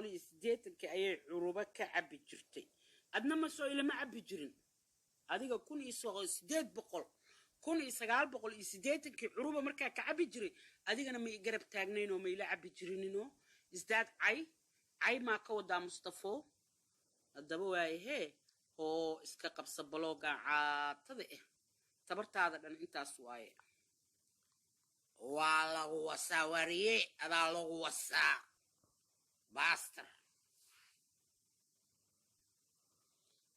1980 ayay curuba ka cabi jirtay adna ma soo ilama cabi jirin adiga 1980 curuba markaa ka cabi jiray adigana ma garab taagnayn oo ma ila cabi jirinino isdaad ay ma ka wada Mustafo adaba waaye oo iska qabsa blogga caatada tabartaada dhan intaas waaye waa lagu wasaa wariye adaa lagu wasaa baaster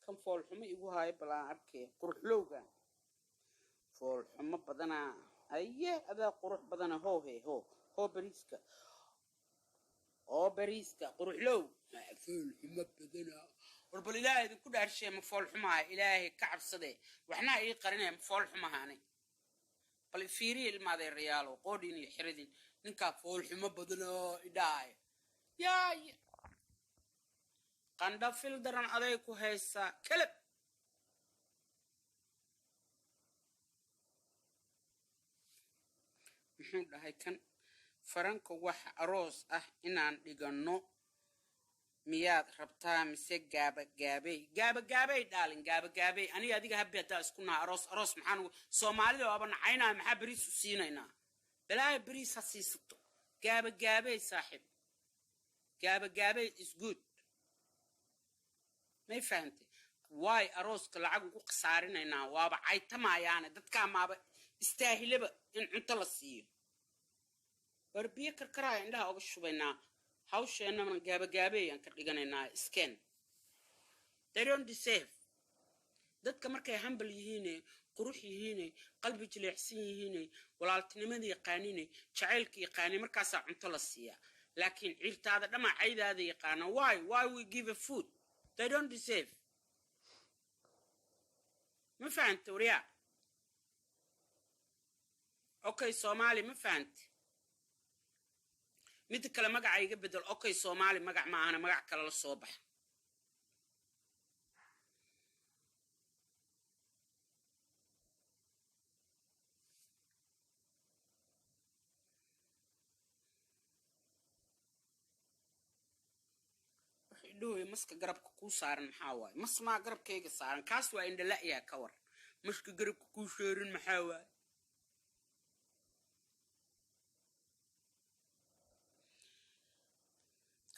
kan fool xumo igu haay balaan arkay quruxlowga fool xumo badana aye adaa qurux badana ho bariiska quruxlow fool xumo badana warbal ilaahay idinku dhaarshay ma fool xumaa ilaahay ka cabsade waxna ii qarinay fool xumahaanay bal fiiri ilmaade riyaalo qoodin iyo xiridin ninka fool xumo badana idaay yaa qanda fil daran aday ku haysa kalab muxuu dhahay kan faranka wax aroos ah inaan dhigano miyaad rabtaa mise gaabagaabay dhaalin gaabagaabay aniga adiga habiyada isku naa aroos maxaan Soomaalida waaba nacaynaa maxaa bariis u siinaynaa balaa bariis ha siisato gaabagaabay saaxib gaabagaabay is good may fahantay waay arooska lacag ugu qasaarinayna waaba caytamaayaan dadka maaba istaahilaba in cunto la siiyo warbiye karkaraa indhaha uga shubaynaa hawsheena man gaabagaabay aan ka dhiganaynaa scan they don't deserve dadka markay humble yihiin qurux yihiin qalbi jilicsan yihiin walaaltinimada yaqaaniin jacaylka yaqaani markaas cunto la siiya laakiin ciirtaada dhama caydaada yaqaana why we give a food they don't deserve ma fahanto wariya okay Soomaali ma fahanti mid kale magacayga bedel okay Soomaali magac ma ahana magac kale la soo bax waxay maska garabka ku saaran maxaa waay masma garabkayga saaran kaas waa indhala yaa ka war maska garabka ku sheerin maxaa waay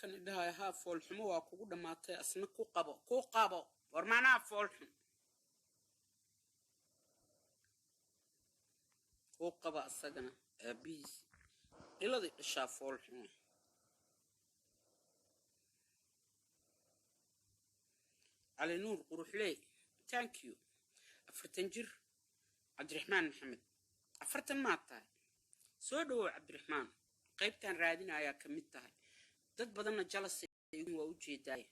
kan dhahay ha fool xumo waa kugu dhamaatay asna ku qabo war maana fool xum ku qaba asagana abis iladi dhashaa fool xum علي نور قروح لي thank you أفرتن جر عبد الرحمن محمد أفرتن ما طاي سودو عبد الرحمن قيبتان رادين آيا كميتها dad badanna jealousy ugu wajiyay